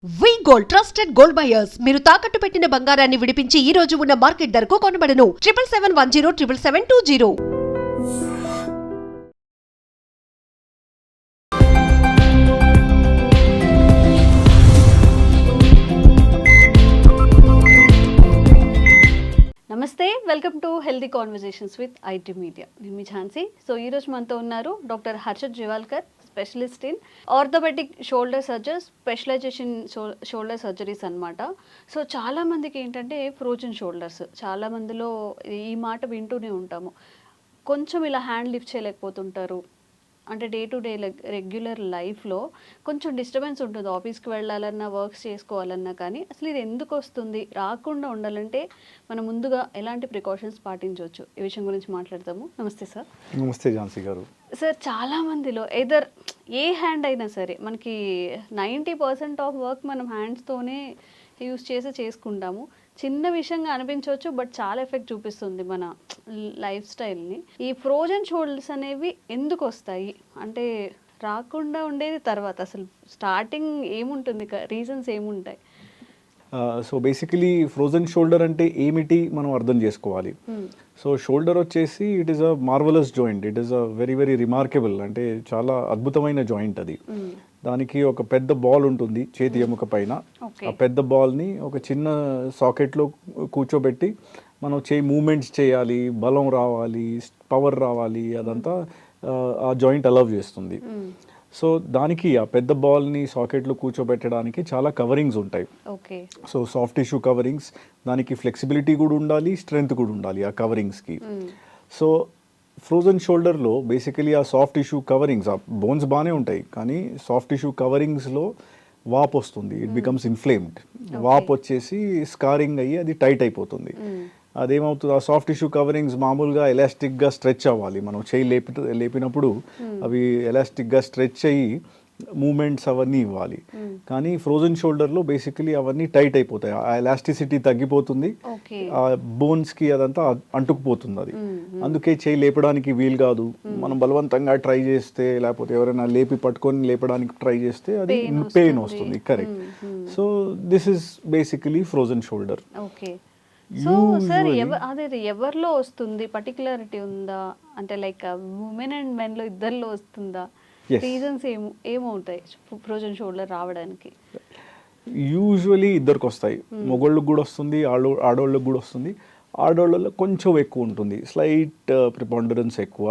వి gold trusted gold buyers మీరు తాకట్టు పెట్టిన బంగారాన్ని విడిపించి ఈ రోజు ఉన్న మార్కెట్ ధరకు కొనబడను 7771077720. నమస్తే, welcome to healthy conversations with IT media. నేను మీ ఝాన్సీ. సో ఈరోజు మనతో ఉన్నారు doctor Harshad Jivalkar, specialist in orthopaedic shoulder surgery, specialisation shoulder surgeries అనమాట. సో చాలామందికి ఏంటంటే ఫ్రోజన్ షోల్డర్స్, చాలామందిలో ఈ మాట వింటూనే ఉంటాము. కొంచెం ఇలా హ్యాండ్ లిఫ్ట్ చేయలేకపోతుంటారు, అంటే డే టు డే రెగ్యులర్ లైఫ్లో కొంచెం డిస్టర్బెన్స్ ఉంటుంది. ఆఫీస్కి వెళ్ళాలన్నా, వర్క్స్ చేసుకోవాలన్నా, కానీ అసలు ఇది ఎందుకు వస్తుంది, రాకుండా ఉండాలంటే మనం ముందుగా ఎలాంటి ప్రికాషన్స్ పాటించవచ్చు, ఈ విషయం గురించి మాట్లాడతాము. నమస్తే సార్. నమస్తే ఝాన్సీ గారు. సార్, చాలామందిలో ఎదర్ ఏ హ్యాండ్ అయినా సరే, మనకి 90% ఆఫ్ వర్క్ మనం హ్యాండ్స్తోనే యూస్ చేసి చేసుకుంటాము. చిన్న విషయంగా అనిపించవచ్చు, బట్ చాలా ఎఫెక్ట్ చూపిస్తుంది మన లైఫ్ స్టైల్ని. ఈ ఫ్రోజన్ షోల్డర్స్ అనేవి ఎందుకు వస్తాయి అంటే, రాకుండా ఉండేది తర్వాత అసలు స్టార్టింగ్ ఏముంటుంది, రీజన్స్ ఏముంటాయి? సో బేసికలీ ఫ్రోజన్ షోల్డర్ అంటే ఏమిటి మనం అర్థం చేసుకోవాలి. సో షోల్డర్ వచ్చేసి it is a marvellous joint, it is a very very remarkable, అంటే చాలా అద్భుతమైన జాయింట్ అది. దానికి ఒక పెద్ద బాల్ ఉంటుంది చేతి ఎముక పైన. ఆ పెద్ద బాల్ని ఒక చిన్న సాకెట్లో కూర్చోబెట్టి మనం మూమెంట్స్ చేయాలి, బలం రావాలి, పవర్ రావాలి, అదంతా ఆ జాయింట్ అలౌ చేస్తుంది. సో దానికి ఆ పెద్ద బాల్ని సాకెట్లో కూర్చోబెట్టడానికి చాలా కవరింగ్స్ ఉంటాయి. సో సాఫ్ట్ టిష్యూ కవరింగ్స్, దానికి ఫ్లెక్సిబిలిటీ కూడా ఉండాలి, స్ట్రెంగ్త్ కూడా ఉండాలి ఆ కవరింగ్స్కి. సో ఫ్రోజన్ షోల్డర్లో బేసికలీ ఆ సాఫ్ట్ టిష్యూ కవరింగ్స్, ఆ బోన్స్ బాగానే ఉంటాయి, కానీ సాఫ్ట్ టిష్యూ కవరింగ్స్లో వాప్ వస్తుంది, ఇట్ బికమ్స్ ఇన్ఫ్లేమ్డ్. వాప్ వచ్చేసి స్కారింగ్ అయ్యి అది టైట్ అయిపోతుంది. అదేమవుతుంది, ఆ సాఫ్ట్ టిష్యూ కవరింగ్స్ మామూలుగా ఎలాస్టిక్గా స్ట్రెచ్ అవ్వాలి. మనం చేయి లేపినప్పుడు అవి ఎలాస్టిక్గా స్ట్రెచ్ అయ్యి మూమెంట్స్ అవన్నీ ఇవ్వాలి. కానీ ఫ్రోజన్ షోల్డర్లో బేసికలీ అవన్నీ టైట్ అయిపోతాయి, ఆ ఎలాస్టిసిటీ తగ్గిపోతుంది, ఆ బోన్స్కి అదంతా అంటుకుపోతుంది అది. అందుకే చేయి లేపడానికి వీలు కాదు. మనం బలవంతంగా ట్రై చేస్తే, లేకపోతే ఎవరైనా లేపి పట్టుకొని లేపడానికి ట్రై చేస్తే అది పెయిన్ వస్తుంది. Correct. So this is basically frozen shoulder. So sir, అదే ఎవరిలో వస్తుంది, పర్టికులారిటీ ఉందా అంటే, లైక్ ఉమెన్ అండ్ మెన్ లో ఇద్దరిలో వస్తుందా? రీజన్స్ ఏమవుతాయి ఫ్రోజన్ షోల్డర్ రావడానికి? యూజువలీ ఇద్దరికి వస్తాయి, మగోళ్ళకి కూడా వస్తుంది, ఆడవాళ్ళకి కూడా వస్తుంది. ఆడవాళ్ళలో కొంచెం ఎక్కువ ఉంటుంది, స్లైట్ ప్రిపాండరెన్స్ ఎక్కువ.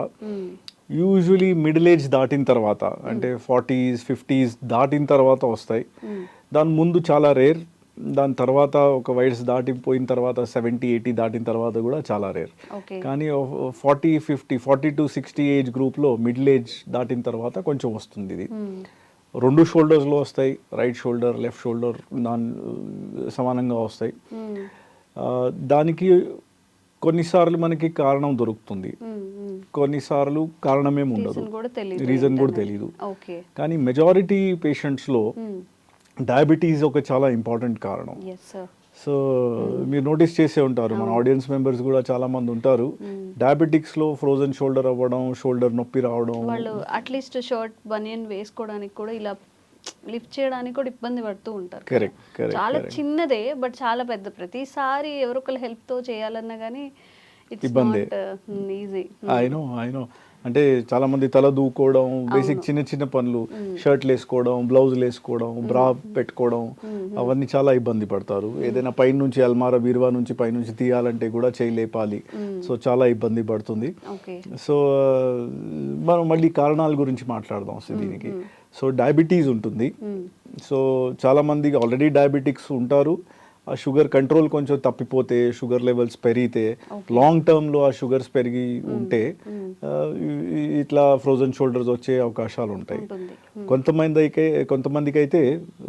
యూజువలీ మిడిల్ ఏజ్ దాటిన తర్వాత, అంటే 40s 50s దాటిన తర్వాత వస్తాయి. దాని ముందు చాలా రేర్. దాని తర్వాత ఒక వయసు దాటిపోయిన తర్వాత 70-80 దాటిన తర్వాత కూడా చాలా రేర్. కానీ 40 to 60 ఏజ్ గ్రూప్లో మిడిల్ ఏజ్ దాటిన తర్వాత కొంచెం వస్తుంది ఇది. రెండు షోల్డర్స్లో వస్తాయి, రైట్ షోల్డర్, లెఫ్ట్ షోల్డర్ సమానంగా వస్తాయి. దానికి కొన్నిసార్లు మనకి కారణం దొరుకుతుంది, కొన్నిసార్లు కారణమేమి ఉండదు, రీజన్ కూడా తెలియదు. కానీ మెజారిటీ పేషెంట్స్లో డయాబెటీస్ ఒక చాలా ఇంపార్టెంట్ కారణం. సో మీరు నోటీస్ చేసే ఉంటారు, మన ఆడియన్స్ మెంబర్స్ కూడా చాలా మంది ఉంటారు, డయాబెటిక్స్ లో ఫ్రోజన్ షోల్డర్ అవ్వడం, షోల్డర్ నొప్పి రావడం, వాళ్ళు అట్లీస్ట్ షర్ట్ బనియన్ వేసుకోవడానికి కూడా, ఇలా లిఫ్ట్ చేయడానికి కూడా ఇబ్బంది పడుతూ ఉంటారు. చాలా చిన్నదే బట్ చాలా పెద్ద. ప్రతిసారి ఎవరొకరు హెల్ప్ తో చేయాలన్నా కానీ ఇబ్బంది, ఈజీ. I know. అంటే చాలా మంది తల దూకోవడం, బేసిక్ చిన్న చిన్న పనులు, షర్ట్లు వేసుకోవడం, బ్లౌజులు వేసుకోవడం, బ్రా పెట్టుకోవడం, అవన్నీ చాలా ఇబ్బంది పడతారు. ఏదైనా పై నుంచి అల్మారా బీరువా నుంచి పైనుంచి తీయాలంటే కూడా చేయి లేపాలి. సో చాలా ఇబ్బంది పడుతుంది. సో మనం మళ్ళీ కారణాల గురించి మాట్లాడదాం దీనికి. సో డయాబెటీస్ ఉంటుంది. సో చాలా మందికి ఆల్రెడీ డయాబెటిక్స్ ఉంటారు. ఆ షుగర్ కంట్రోల్ కొంచెం తప్పిపోతే, షుగర్ లెవెల్స్ పెరిగితే, లాంగ్ టర్మ్లో ఆ షుగర్స్ పెరిగి ఉంటే ఇట్లా ఫ్రోజన్ షోల్డర్స్ వచ్చే అవకాశాలు ఉంటాయి. కొంతమందికి అయితే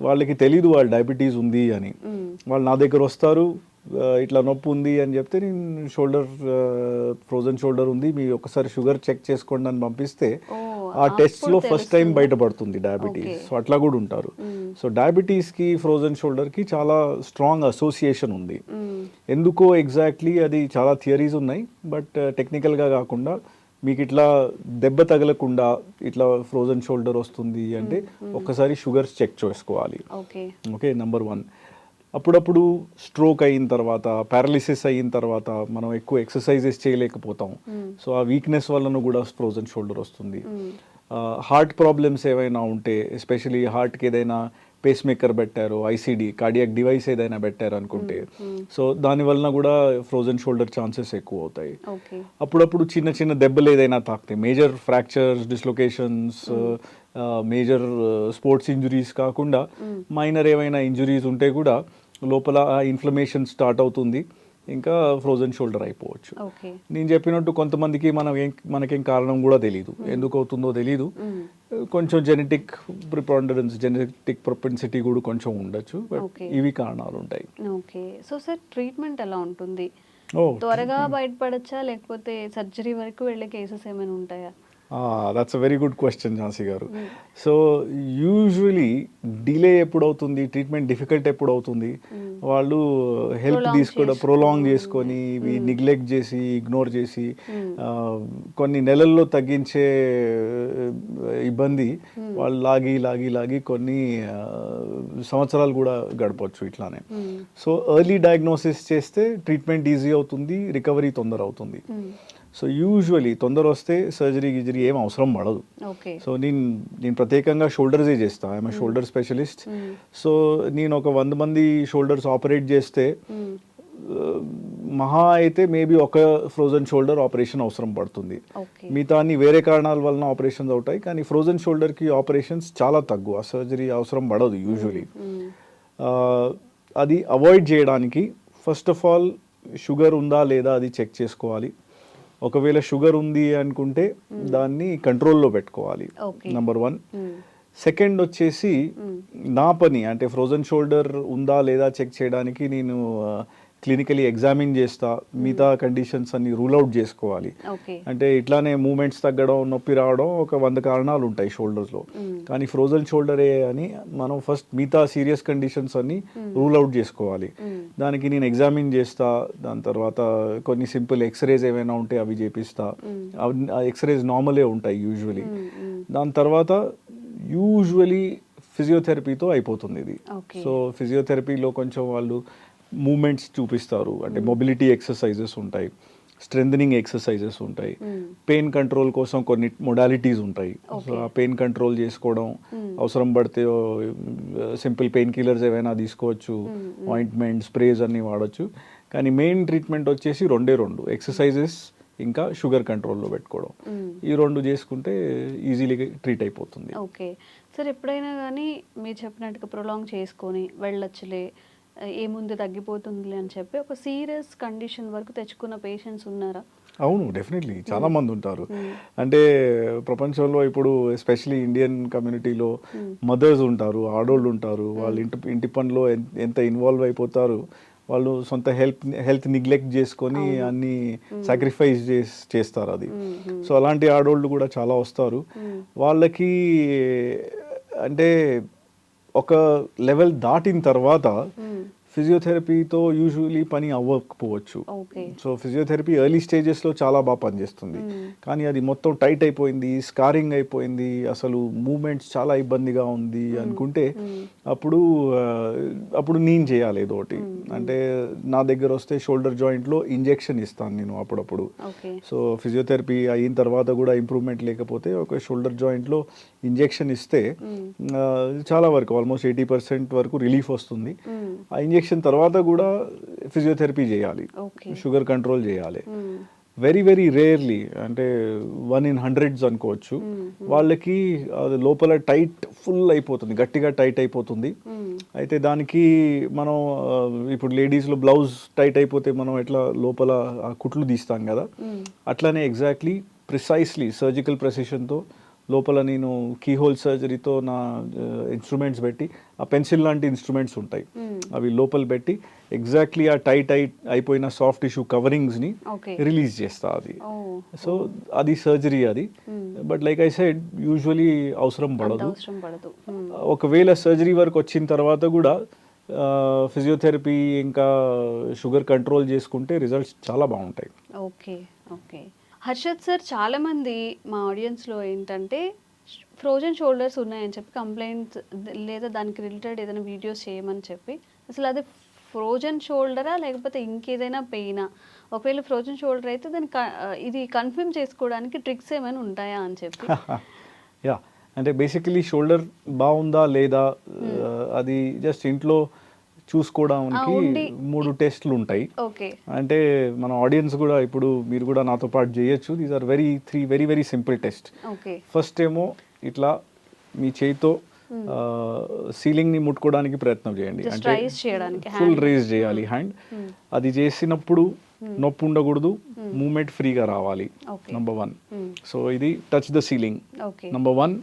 వాళ్ళకి తెలీదు వాళ్ళు డయాబెటీస్ ఉంది అని. వాళ్ళు నా దగ్గర వస్తారు, ఇట్లా నొప్పి ఉంది అని చెప్తే, నేను ఫ్రోజన్ షోల్డర్ ఉంది, మీరు ఒకసారి షుగర్ చెక్ చేసుకోండి అని పంపిస్తే ఆ టెస్ట్లో ఫస్ట్ టైం బయటపడుతుంది డయాబెటీస్. సో అట్లా కూడా ఉంటారు. సో డయాబెటీస్కి ఫ్రోజన్ షోల్డర్కి చాలా స్ట్రాంగ్ అసోసియేషన్ ఉంది. ఎందుకో ఎగ్జాక్ట్లీ అది చాలా థియరీస్ ఉన్నాయి, బట్ టెక్నికల్గా కాకుండా మీకు ఇట్లా దెబ్బ తగలకుండా ఇట్లా ఫ్రోజన్ షోల్డర్ వస్తుంది అంటే ఒక్కసారి షుగర్స్ చెక్ చేసుకోవాలి. Okay okay, number 1. అప్పుడప్పుడు స్ట్రోక్ అయిన తర్వాత, పారాలిసిస్ అయిన తర్వాత మనం ఎక్కువ ఎక్సర్సైజెస్ చేయలేకపోతాం. సో ఆ వీక్నెస్ వలన కూడా ఫ్రోజన్ షోల్డర్ వస్తుంది. హార్ట్ ప్రాబ్లమ్స్ ఏవైనా ఉంటే, ఎస్పెషలీ హార్ట్కి ఏదైనా పేస్ మేకర్ పెట్టారు, ఐసీడీ కార్డియాక్ డివైస్ ఏదైనా పెట్టారు అనుకుంటే, సో దాని వలన కూడా ఫ్రోజన్ షోల్డర్ ఛాన్సెస్ ఎక్కువ అవుతాయి. ఓకే అప్పుడప్పుడు చిన్న చిన్న దెబ్బలు ఏదైనా తాకుతాయి, major fractures, dislocations, major sports injuries కాకుండా మైనర్ ఏమైనా ఇంజురీస్ ఉంటే కూడా లోపల ఇన్ఫ్లమేషన్ స్టార్ట్ అవుతుంది, ఇంకా ఫ్రోజన్ షోల్డర్ అయిపోవచ్చు. ఓకే నేను చెప్పినట్టు కొంతమందికి మనకేం కారణం కూడా తెలియదు, ఎందుకు అవుతుందో తెలియదు. కొంచెం జెనెటిక్ ప్రిపాండరెన్స్, జెనెటిక్ ప్రొపెన్సిటీ కూడా కొంచెం ఉండొచ్చు, బట్ Okay. ఇవి కారణాలు ఉంటాయి. ఓకే సో సార్ ట్రీట్మెంట్ ఎలా ఉంటుంది? ఓ, త్వరగా బయటపడచ్చా లేకపోతే సర్జరీ వరకు వెళ్ళే కేసెస్ ఏమైనా ఉంటాయా? That's a very good question Jhansi గారు. సో యూజువలీ డిలే ఎప్పుడు అవుతుంది, ట్రీట్మెంట్ డిఫికల్ట్ ఎప్పుడు అవుతుంది, వాళ్ళు హెల్ప్ తీసుకోవడం ప్రొలాంగ్ చేసుకొని, ఇవి నెగ్లెక్ట్ చేసి, ఇగ్నోర్ చేసి, కొన్ని నెలల్లో తగ్గించే ఇబ్బంది వాళ్ళు లాగి లాగి లాగి కొన్ని సంవత్సరాలు కూడా గడపవచ్చు ఇట్లానే. సో ఎర్లీ డయాగ్నోసిస్ చేస్తే ట్రీట్మెంట్ ఈజీ అవుతుంది, రికవరీ తొందర అవుతుంది. సో యూజువలీ తొందర వస్తే సర్జరీ గిజరీ ఏం అవసరం పడదు. ఓకే సో నేను ప్రత్యేకంగా షోల్డర్సే చేస్తాను, ఐఎమ్ షోల్డర్ స్పెషలిస్ట్. సో నేను ఒక 100 మంది షోల్డర్స్ ఆపరేట్ చేస్తే మహా అయితే మేబీ ఒక ఫ్రోజన్ షోల్డర్ ఆపరేషన్ అవసరం పడుతుంది. ఓకే మిగతా అన్ని వేరే కారణాల వలన ఆపరేషన్స్ అవుతాయి, కానీ ఫ్రోజన్ షోల్డర్కి ఆపరేషన్స్ చాలా తక్కువ, సర్జరీ అవసరం పడదు యూజువలీ. అది అవాయిడ్ చేయడానికి ఫస్ట్ ఆఫ్ ఆల్ షుగర్ ఉందా లేదా అది చెక్ చేసుకోవాలి. ఒకవేళ షుగర్ ఉంది అనుకుంటే దాన్ని కంట్రోల్లో పెట్టుకోవాలి, నెంబర్ 1. సెకండ్ వచ్చేసి నా పని అంటే ఫ్రోజన్ షోల్డర్ ఉందా లేదా చెక్ చేయడానికి నేను క్లినికలీ ఎగ్జామిన్ చేస్తా, మిగతా కండిషన్స్ అన్ని రూల్ అవుట్ చేసుకోవాలి. ఓకే అంటే ఇట్లానే మూమెంట్స్ తగ్గడం, నొప్పి రావడం ఒక 100 కారణాలు ఉంటాయి షోల్డర్స్లో, కానీ ఫ్రోజన్ షోల్డరే అని మనం ఫస్ట్ మిగతా సీరియస్ కండిషన్స్ అన్ని రూల్ అవుట్ చేసుకోవాలి. దానికి నేను ఎగ్జామిన్ చేస్తా, దాని తర్వాత కొన్ని సింపుల్ ఎక్స్రేస్ ఏమైనా ఉంటే అవి చేపిస్తా. ఆ ఎక్స్రేస్ నార్మలే ఉంటాయి యూజువలీ. దాని తర్వాత యూజువలీ ఫిజియోథెరపీతో అయిపోతుంది ఇది. సో ఫిజియోథెరపీలో కొంచెం వాళ్ళు మూమెంట్స్ చూపిస్తారు, అంటే మొబిలిటీ ఎక్సర్సైజెస్ ఉంటాయి, స్ట్రెంథనింగ్ ఎక్సర్సైజెస్ ఉంటాయి, పెయిన్ కంట్రోల్ కోసం కొన్ని మొడాలిటీస్ ఉంటాయి. సో ఆ పెయిన్ కంట్రోల్ చేసుకోవడం, అవసరం పడితే సింపుల్ పెయిన్ కిల్లర్స్ ఏవైనా తీసుకోవచ్చు, ఆయింట్మెంట్, స్ప్రేస్ అన్నీ వాడచ్చు. కానీ మెయిన్ ట్రీట్మెంట్ వచ్చేసి 2 ఎక్సర్సైజెస్ ఇంకా షుగర్ కంట్రోల్లో పెట్టుకోవడం. ఈ 2 చేసుకుంటే ఈజీలీగా ట్రీట్ అయిపోతుంది. ఓకే సార్ ఎప్పుడైనా కానీ మీరు చెప్పినట్టుగా ప్రొలాంగ్ చేసుకొని వెళ్ళొచ్చులే, ఏముంది తగ్గిపోతుంది అని చెప్పి ఒక సీరియస్ కండిషన్ వరకు తెచ్చుకున్న పేషెంట్స్ ఉన్నారా? అవును, డెఫినెట్లీ చాలా మంది ఉంటారు. అంటే ప్రపంచంలో ఇప్పుడు ఎస్పెషలీ ఇండియన్ కమ్యూనిటీలో మదర్స్ ఉంటారు, ఆడోళ్ళు ఉంటారు, వాళ్ళు ఇంటి పనిలో ఎంత ఇన్వాల్వ్ అయిపోతారు, వాళ్ళు సొంత హెల్త్ నెగ్లెక్ట్ చేసుకొని అన్ని సాక్రిఫైస్ చేస్తారు అది. సో అలాంటి ఆడోళ్ళు కూడా చాలా వస్తారు. వాళ్ళకి అంటే ఒక లెవెల్ దాటిన తర్వాత ఫిజియోథెరపీతో యూజువలీ పని అవ్వకపోవచ్చు. సో ఫిజియోథెరపీ ఎర్లీ స్టేజెస్లో చాలా బాగా పనిచేస్తుంది, కానీ అది మొత్తం టైట్ అయిపోయింది, స్కారింగ్ అయిపోయింది, అసలు మూమెంట్స్ చాలా ఇబ్బందిగా ఉంది అనుకుంటే అప్పుడు నేను చేయాలి ఏదో ఒకటి. అంటే నా దగ్గర వస్తే షోల్డర్ జాయింట్లో ఇంజెక్షన్ ఇస్తాను నేను అప్పుడప్పుడు. సో ఫిజియోథెరపీ అయిన తర్వాత కూడా ఇంప్రూవ్మెంట్ లేకపోతే ఒక షోల్డర్ జాయింట్లో ఇంజెక్షన్ ఇస్తే చాలా వరకు ఆల్మోస్ట్ 80% వరకు రిలీఫ్ వస్తుంది. ఆ ఇంజెక్షన్ తర్వాత కూడా ఫిజియోథెరపీ చేయాలి, షుగర్ కంట్రోల్ చేయాలి. వెరీ వెరీ రేర్లీ, అంటే 1 in 100s అనుకోవచ్చు, వాళ్ళకి అది లోపల టైట్ ఫుల్ అయిపోతుంది, గట్టిగా టైట్ అయిపోతుంది. అయితే దానికి మనం ఇప్పుడు లేడీస్లో బ్లౌజ్ టైట్ అయిపోతే మనం ఎట్లా లోపల ఆ కుట్లు తీస్తాం కదా, అట్లానే ఎగ్జాక్ట్లీ ప్రిసైస్లీ సర్జికల్ ప్రెసిషన్తో లోపల నేను కీహోల్ సర్జరీతో నా ఇన్స్ట్రుమెంట్స్ పెట్టి, ఆ పెన్సిల్ లాంటి ఇన్స్ట్రుమెంట్స్ ఉంటాయి, అవి లోపల పెట్టి ఎగ్జాక్ట్లీ ఆ టైట్ అయిపోయిన సాఫ్ట్ టిష్యూ కవరింగ్స్ని రిలీజ్ చేస్తా అది. సో అది సర్జరీ అది. But like I said usually అవసరం పడదు. ఒకవేళ సర్జరీ వరకు వచ్చిన తర్వాత కూడా ఫిజియోథెరపీ ఇంకా షుగర్ కంట్రోల్ చేసుకుంటే రిజల్ట్స్ చాలా బాగుంటాయి. ఓకే ఓకే హర్షద్ సార్ చాలామంది మా ఆడియన్స్లో ఏంటంటే ఫ్రోజన్ షోల్డర్స్ ఉన్నాయని చెప్పి కంప్లైంట్స్ లేదా దానికి రిలేటెడ్ ఏదైనా వీడియోస్ చేయమని చెప్పి అసలు అది ఫ్రోజన్ షోల్డరా లేకపోతే ఇంకేదైనా పెయినా, ఒకవేళ ఫ్రోజన్ షోల్డర్ అయితే ఇది కన్ఫర్మ్ చేసుకోవడానికి ట్రిక్స్ ఏమైనా ఉంటాయా అని చెప్పి. యా, అంటే బేసికలీ షోల్డర్ బాగుందా లేదా అది జస్ట్ ఇంట్లో చూసుకోవడానికి ఉండి 3 టెస్ట్లు ఉంటాయి. ఓకే. అంటే మన ఆడియన్స్ కూడా ఇప్పుడు మీరు కూడా నాతో పాటు చేయొచ్చు. These are very very simple test. Okay. First ఏమో ఇట్లా మీ చేయితో సీలింగ్ ని ముట్టుకోవడానికి ప్రయత్నం చేయండి. Just అంటే raise చేయడానికి ఫుల్ రేజ్ చేయాలి హ్యాండ్. అది చేసినప్పుడు నొప్పి ఉండకూడదు, మూమెంట్ ఫ్రీగా రావాలి. Okay. నంబర్ 1. సో ఇది touch the ceiling, okay. Number 1.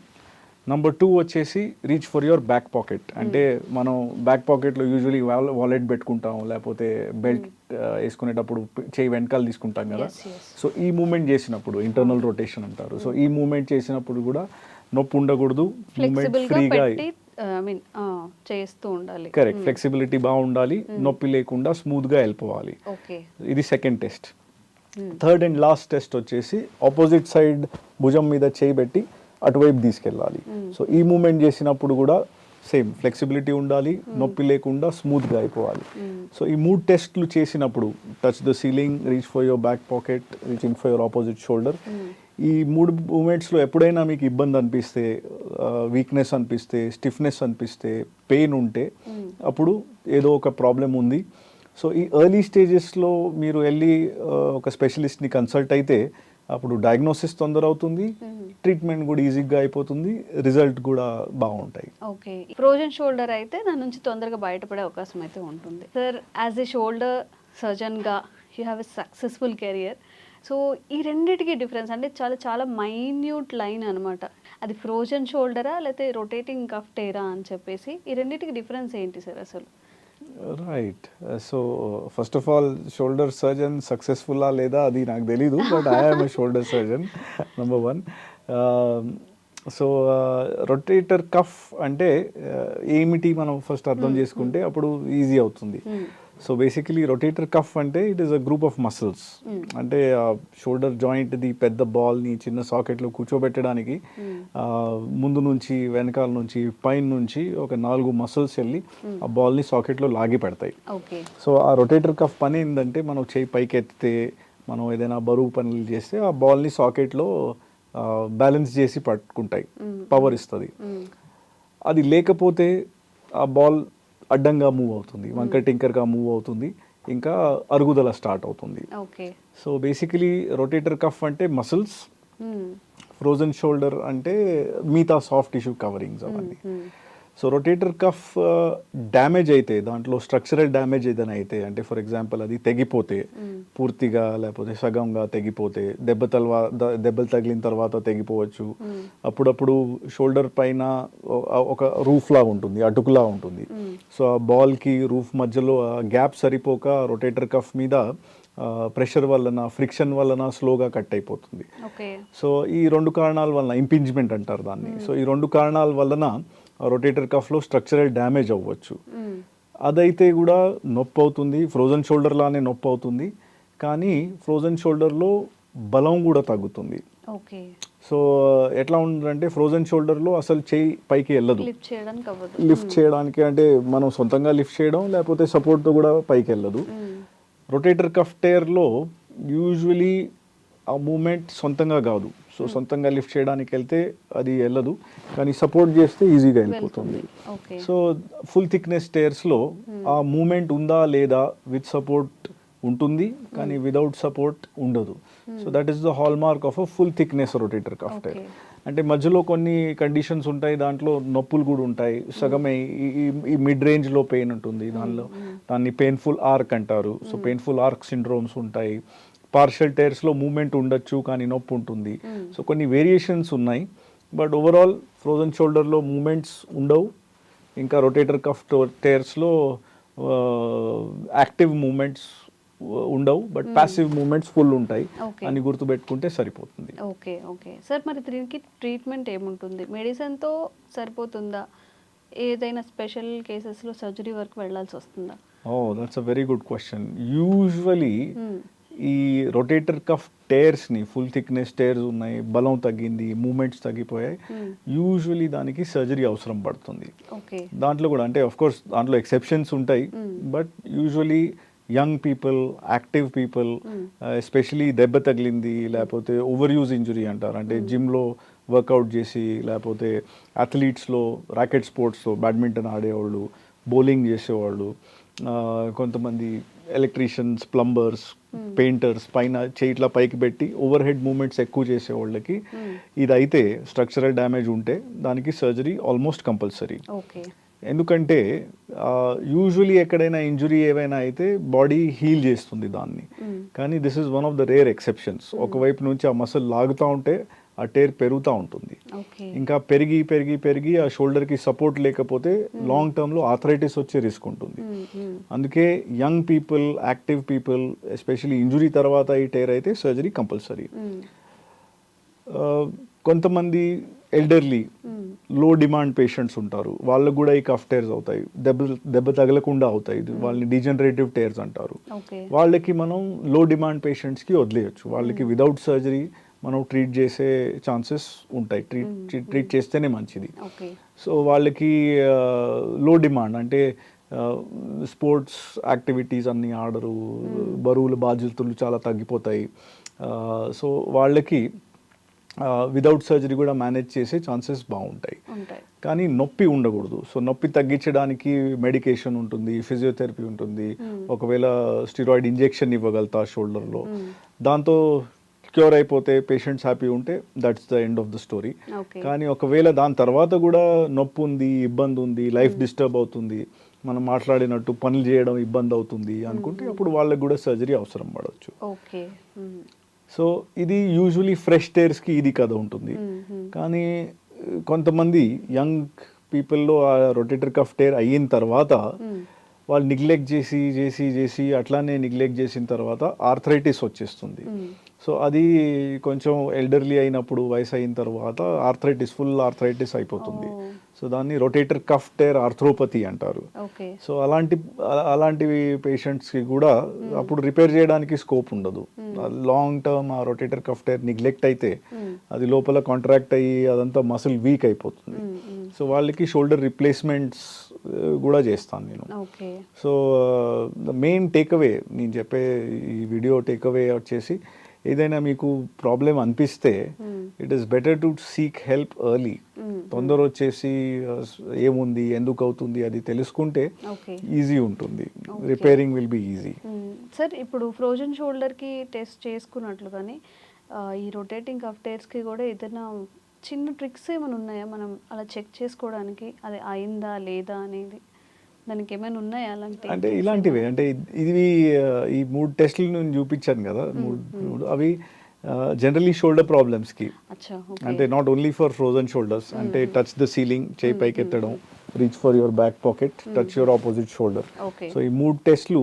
Number 2 వచ్చేసి reach for your back pocket. అంటే మనం బ్యాక్ పాకెట్లో యూజువలీ వాలెట్ పెట్టుకుంటాం, లేకపోతే బెల్ట్ వేసుకునేటప్పుడు చేయి వెనకాల తీసుకుంటాం కదా. Yes, yes. సో ఈ మూమెంట్ చేసినప్పుడు ఇంటర్నల్ రొటేషన్ అంటారు. సో ఈ మూమెంట్ చేసినప్పుడు కూడా నొప్పి ఉండకూడదు, మూమెంట్ ఫ్లెక్సిబుల్ గా ఫ్రీగా. పెట్టి ఐ మీన్ చేస్తూ ఉండాలి. కరెక్ట్, ఫ్లెక్సిబిలిటీ బాగుండాలి, నొప్పి లేకుండా స్మూత్ గా వెళ్ళిపోవాలి. ఓకే. ఇది second test. Third and last test వచ్చేసి ఆపోజిట్ సైడ్ భుజం మీద చేయి పెట్టి అటువైపు తీసుకెళ్ళాలి. సో ఈ మూమెంట్ చేసినప్పుడు కూడా సేమ్ ఫ్లెక్సిబిలిటీ ఉండాలి, నొప్పి లేకుండా స్మూత్గా అయిపోవాలి. సో ఈ 3 టెస్ట్లు చేసినప్పుడు touch the ceiling, reach for your back pocket, reaching for your opposite shoulder, ఈ 3 మూమెంట్స్లో ఎప్పుడైనా మీకు ఇబ్బంది అనిపిస్తే, వీక్నెస్ అనిపిస్తే, స్టిఫ్నెస్ అనిపిస్తే, పెయిన్ ఉంటే అప్పుడు ఏదో ఒక ప్రాబ్లం ఉంది. సో ఈ ఎర్లీ స్టేజెస్లో మీరు వెళ్ళి ఒక స్పెషలిస్ట్ని కన్సల్ట్ అయితే అప్పుడు డయాగ్నోసిస్ తొందర అవుతుంది, ట్రీట్మెంట్ కూడా ఈజీగా అయిపోతుంది, రిజల్ట్ కూడా బాగుంటాయి. ఓకే. ఫ్రోజన్ షోల్డర్ అయితే దాని నుంచి తొందరగా బయటపడే అవకాశం అయితే ఉంటుంది. సార్, యాజ్ ఏ షోల్డర్ సర్జన్గా you have a successful career. So ఈ రెండిటికి డిఫరెన్స్ అంటే చాలా చాలా మైన్యూట్ లైన్ అనమాట. అది ఫ్రోజన్ షోల్డరా లేకపోతే రొటేటింగ్ కఫ్ టేరా అని చెప్పేసి ఈ రెండిటికి డిఫరెన్స్ ఏంటి సార్ అసలు? Right. So first of all shoulder surgeon సక్సెస్ఫుల్లా లేదా అది నాకు తెలీదు, but I am a shoulder surgeon number 1. So rotator cuff అంటే ఏమిటి మనం ఫస్ట్ అర్థం చేసుకుంటే అప్పుడు ఈజీ అవుతుంది. సో బేసికలీ రొటేటర్ కఫ్ అంటే it is a group of muscles. అంటే షోల్డర్ జాయింట్ది పెద్ద బాల్ని చిన్న సాకెట్లో కూర్చోబెట్టడానికి ముందు నుంచి, వెనకాల నుంచి, పైన నుంచి ఒక 4 మసిల్స్ వెళ్ళి ఆ బాల్ని సాకెట్లో లాగి పెడతాయి. సో ఆ రొటేటర్ కఫ్ పని ఏంటంటే మనం చేయి పైకి ఎత్తితే, మనం ఏదైనా బరువు పనులు చేస్తే ఆ బాల్ని సాకెట్లో బ్యాలెన్స్ చేసి పట్టుకుంటాయి, పవర్ ఇస్తుంది. అది లేకపోతే ఆ బాల్ అడ్డంగా మూవ్ అవుతుంది, వంకర టింకర్గా మూవ్ అవుతుంది, ఇంకా అరుగుదల స్టార్ట్ అవుతుంది. సో బేసికలీ రొటేటర్ కఫ్ అంటే మసిల్స్, ఫ్రోజన్ షోల్డర్ అంటే మిగతా సాఫ్ట్ టిష్యూ కవరింగ్స్ అవన్నీ. సో రొటేటర్ కఫ్ డ్యామేజ్ అయితే, దాంట్లో స్ట్రక్చరల్ డ్యామేజ్ ఏదైనా అయితే, అంటే ఫర్ ఎగ్జాంపుల్ అది తెగిపోతే పూర్తిగా, లేకపోతే సగంగా తెగిపోతే, దెబ్బలు తగిలిన తర్వాత తెగిపోవచ్చు. అప్పుడప్పుడు షోల్డర్ పైన ఒక రూఫ్ లా ఉంటుంది, అటుకులా ఉంటుంది. సో ఆ బాల్కి రూఫ్ మధ్యలో గ్యాప్ సరిపోక రొటేటర్ కఫ్ మీద ప్రెషర్ వలన, ఫ్రిక్షన్ వలన స్లోగా కట్ అయిపోతుంది. సో ఈ 2 కారణాల వలన, ఇంపింజ్మెంట్ అంటారు దాన్ని. సో ఈ 2 కారణాల వలన రొటేటర్ కఫ్లో స్ట్రక్చరల్ డ్యామేజ్ అవ్వచ్చు. అదైతే కూడా నొప్పి అవుతుంది, ఫ్రోజన్ షోల్డర్ లానే నొప్పి అవుతుంది, కానీ ఫ్రోజన్ షోల్డర్లో బలం కూడా తగ్గుతుంది. సో ఎట్లా ఉంటుందంటే ఫ్రోజన్ షోల్డర్లో అసలు చేయి పైకి వెళ్ళదు, లిఫ్ట్ చేయడానికి, అంటే మనం సొంతంగా లిఫ్ట్ చేయడం లేకపోతే సపోర్ట్తో కూడా పైకి వెళ్ళదు. రొటేటర్ కఫ్ టేర్లో యూజువలీ ఆ మూమెంట్ సొంతంగా కాదు. సో సొంతంగా లిఫ్ట్ చేయడానికి వెళ్తే అది వెళ్ళదు, కానీ సపోర్ట్ చేస్తే ఈజీగా వెళ్ళిపోతుంది. సో ఫుల్ థిక్నెస్ టేర్స్లో ఆ మూమెంట్ ఉందా లేదా, విత్ సపోర్ట్ ఉంటుంది కానీ విదౌట్ సపోర్ట్ ఉండదు. So that is the hallmark of a full thickness rotator cuff tear. అంటే మధ్యలో కొన్ని కండిషన్స్ ఉంటాయి, దాంట్లో నొప్పులు కూడా ఉంటాయి. సగమే ఈ మిడ్ రేంజ్లో పెయిన్ ఉంటుంది, దాన్ని పెయిన్ఫుల్ ఆర్క్ అంటారు. సో పెయిన్ఫుల్ ఆర్క్ సిండ్రోమ్స్ ఉంటాయి. పార్షియల్ టైర్స్లో మూమెంట్ ఉండొచ్చు కానీ నొప్పి ఉంటుంది. సో కొన్ని వేరియేషన్స్ ఉన్నాయి, బట్ ఓవరాల్ ఫ్రోజన్ షోల్డర్లో మూమెంట్స్ ఉండవు, ఇంకా రొటేటర్ కఫ్ టైర్స్లో యాక్టివ్ మూమెంట్స్ ఉండవు, బట్ ప్యాసివ్ మూమెంట్స్ ఫుల్ ఉంటాయి అని గుర్తుపెట్టుకుంటే సరిపోతుంది. ఓకే సార్, మరి దీనికి ట్రీట్మెంట్ ఏముంటుంది? మెడిసిన్తో సరిపోతుందా? ఏదైనా స్పెషల్ కేసెస్లో సర్జరీ వరకు వెళ్ళాల్సి వస్తుందా? That's a very good question. Usually ఈ రొటేటర్ కఫ్ టేర్స్ని, ఫుల్ థిక్నెస్ టేర్స్ ఉన్నాయి, బలం తగ్గింది, మూమెంట్స్ తగ్గిపోయాయి, యూజువలీ దానికి సర్జరీ అవసరం పడుతుంది. ఓకే. దాంట్లో కూడా అంటే ఆఫ్ కోర్స్ దాంట్లో ఎక్సెప్షన్స్ ఉంటాయి, but usually young people, active people, especially దెబ్బ తగిలింది, లేకపోతే ఓవర్ యూజ్ ఇంజురీ అంటారు, అంటే జిమ్లో వర్కౌట్ చేసి, లేకపోతే అథ్లీట్స్లో ర్యాకెట్ స్పోర్ట్స్లో బ్యాడ్మింటన్ ఆడేవాళ్ళు, బౌలింగ్ చేసేవాళ్ళు, కొంతమంది ఎలక్ట్రీషియన్స్, ప్లంబర్స్, పెయింటర్స్ పైన చేయిట్లా పైకి పెట్టి ఓవర్ హెడ్ మూమెంట్స్ ఎక్కువ చేసే వాళ్ళకి ఇదైతే స్ట్రక్చరల్ డ్యామేజ్ ఉంటే దానికి సర్జరీ ఆల్మోస్ట్ కంపల్సరీ. ఓకే. ఎందుకంటే యూజువలీ ఎక్కడైనా ఇంజురీ ఏవైనా అయితే బాడీ హీల్ చేస్తుంది దాన్ని, కానీ this is one of the rare exceptions. ఒకవైపు నుంచి ఆ మసిల్ లాగుతూ ఉంటే ఆ టేర్ పెరుగుతూ ఉంటుంది, ఇంకా పెరిగి పెరిగి పెరిగి ఆ షోల్డర్కి సపోర్ట్ లేకపోతే లాంగ్ టర్మ్లో ఆర్థరైటిస్ వచ్చే రిస్క్ ఉంటుంది. అందుకే young people, active people, especially injury తర్వాత ఈ టేర్ అయితే సర్జరీ కంపల్సరీ. కొంతమంది ఎల్డర్లీ, లో డిమాండ్ పేషెంట్స్ ఉంటారు, వాళ్ళకు కూడా ఈ కఫ్ టేర్స్ అవుతాయి, దెబ్బ తగలకుండా అవుతాయి, వాళ్ళని డీజనరేటివ్ టేర్స్ అంటారు. వాళ్ళకి మనం లో డిమాండ్ పేషెంట్స్కి వదిలేయచ్చు, వాళ్ళకి విదౌట్ సర్జరీ మనం ట్రీట్ చేసే ఛాన్సెస్ ఉంటాయి, ట్రీట్ చేస్తేనే మంచిది. సో వాళ్ళకి లో డిమాండ్ అంటే స్పోర్ట్స్ యాక్టివిటీస్ అన్నీ ఆడరు, బరువుల బాధ్యతలు చాలా తగ్గిపోతాయి, సో వాళ్ళకి విదౌట్ సర్జరీ కూడా మేనేజ్ చేసే ఛాన్సెస్ బాగుంటాయి. కానీ నొప్పి ఉండకూడదు. సో నొప్పి తగ్గించడానికి మెడికేషన్ ఉంటుంది, ఫిజియోథెరపీ ఉంటుంది, ఒకవేళ స్టిరాయిడ్ ఇంజెక్షన్ ఇవ్వగలుగుతా షోల్డర్లో, దాంతో క్యూర్ అయిపోతే పేషెంట్స్ హ్యాపీ ఉంటే that's the end of the story. కానీ ఒకవేళ దాని తర్వాత కూడా నొప్పి ఉంది, ఇబ్బంది ఉంది, లైఫ్ డిస్టర్బ్ అవుతుంది, మనం మాట్లాడినట్టు పనులు చేయడం ఇబ్బంది అవుతుంది అనుకుంటే అప్పుడు వాళ్ళకి కూడా సర్జరీ అవసరం పడవచ్చు. సో ఇది యూజువలీ ఫ్రెష్ టేర్స్కి ఇది కథ ఉంటుంది. కానీ కొంతమంది యంగ్ పీపుల్లో ఆ రొటేటర్ కఫ్ టేర్ అయిన తర్వాత వాళ్ళు నెగ్లెక్ట్ చేసి చేసి చేసి అట్లానే నెగ్లెక్ట్ చేసిన తర్వాత ఆర్థరైటిస్ వచ్చేస్తుంది. సో అది కొంచెం ఎల్డర్లీ అయినప్పుడు, వయసు అయిన తర్వాత ఆర్థరైటిస్, ఫుల్ ఆర్థరైటిస్ అయిపోతుంది. సో దాన్ని రొటేటర్ కఫ్ టేర్ ఆర్థ్రోపతి అంటారు. సో అలాంటివి పేషెంట్స్కి కూడా అప్పుడు రిపేర్ చేయడానికి స్కోప్ ఉండదు. లాంగ్ టర్మ్ ఆ రొటేటర్ కఫ్ టేర్ నెగ్లెక్ట్ అయితే అది లోపల కాంట్రాక్ట్ అయ్యి అదంతా మసిల్ వీక్ అయిపోతుంది. సో వాళ్ళకి షోల్డర్ రిప్లేస్మెంట్స్ కూడా చేస్తాను నేను. సో ద మెయిన్ టేక్అవే, నేను చెప్పే ఈ వీడియో టేక్అవే వచ్చేసి, ఏదైనా మీకు ప్రాబ్లం అనిపిస్తే it is better to seek help early. తొందర వచ్చేసి ఏముంది, ఎందుకు అవుతుంది అది తెలుసుకుంటే ఈజీ ఉంటుంది, repairing will be easy. Sir, ఇప్పుడు ఫ్రోజన్ షోల్డర్కి టెస్ట్ చేసుకున్నట్లు కానీ ఈ రొటేటింగ్ కఫ్ టేర్స్కి కూడా ఏదైనా చిన్న ట్రిక్స్ ఏమైనా ఉన్నాయా మనం అలా చెక్ చేసుకోవడానికి, అది అయిందా లేదా అనేది? దానికి ఏమైనా ఉన్నాయా అలాంటి? అంటే ఇలాంటివి, అంటే ఇది ఈ 3 టెస్టులు నేను చూపించాను కదా, అవి జనరలీ షోల్డర్ ప్రాబ్లమ్స్కి, అంటే not only for frozen shoulders. అంటే టచ్ ద సీలింగ్, చేయి పైకి ఎత్తడం, reach for your back pocket, touch your opposite shoulder. So ఈ 3 టెస్ట్లు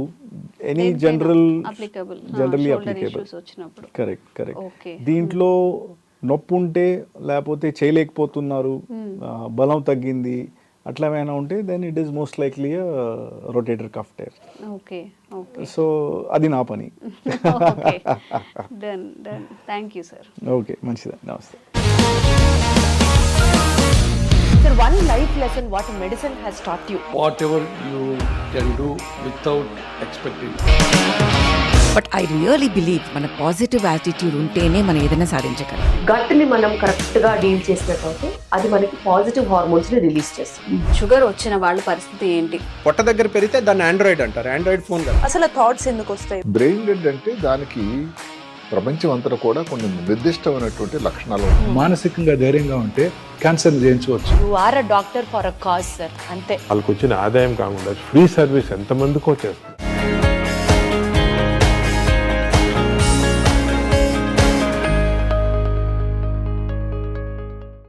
ఎనీ జనరల్లీ అప్లికేబుల్. కరెక్ట్. దీంట్లో నొప్పి ఉంటే, లేకపోతే చేయలేకపోతున్నారు, బలం తగ్గింది, అట్లా ఏమైనా ఉంటే then it is most likely rotator cuff tear. So అది నా పని. Thank you sir. ఓకే, మంచిదా, నమస్తే. Sir, one life lesson what medicine has taught you. Whatever you can do without expecting. But I really believe మన positive attitude ఉంటేనే మనం ఏదైనా సాధించగలం. గట్ని మనం కరెక్ట్గా డీల్ చేసినట్లయితే అది మనకి పాజిటివ్ హార్మోన్స్ని రిలీజ్ చేస్తుంది. షుగర్ వచ్చిన వాళ్ళ పరిస్థితి ఏంటి? పొట్ట దగ్గర పెరిగితే దాన్ని ఆండ్రాయిడ్ అంటారు, ఆండ్రాయిడ్ ఫోన్ కదా. అసలు థాట్స్ ఎందుకు వస్తాయి? బ్రెయిన్ డెడ్ అంటే దానికి ప్రపంచం అంతా కూడా కొన్ని నిర్దిష్టమైనటువంటి లక్షణాలు ఉన్నాయి. మానసికంగా ధైర్యంగా ఉంటే క్యాన్సర్ జయించవచ్చు. You are a doctor for a cause sir, అంతే. వాళ్ళకి వచ్చిన ఆదాయం కాకుండా ఫ్రీ సర్వీస్ ఎంతమందికో చేస్తుంది.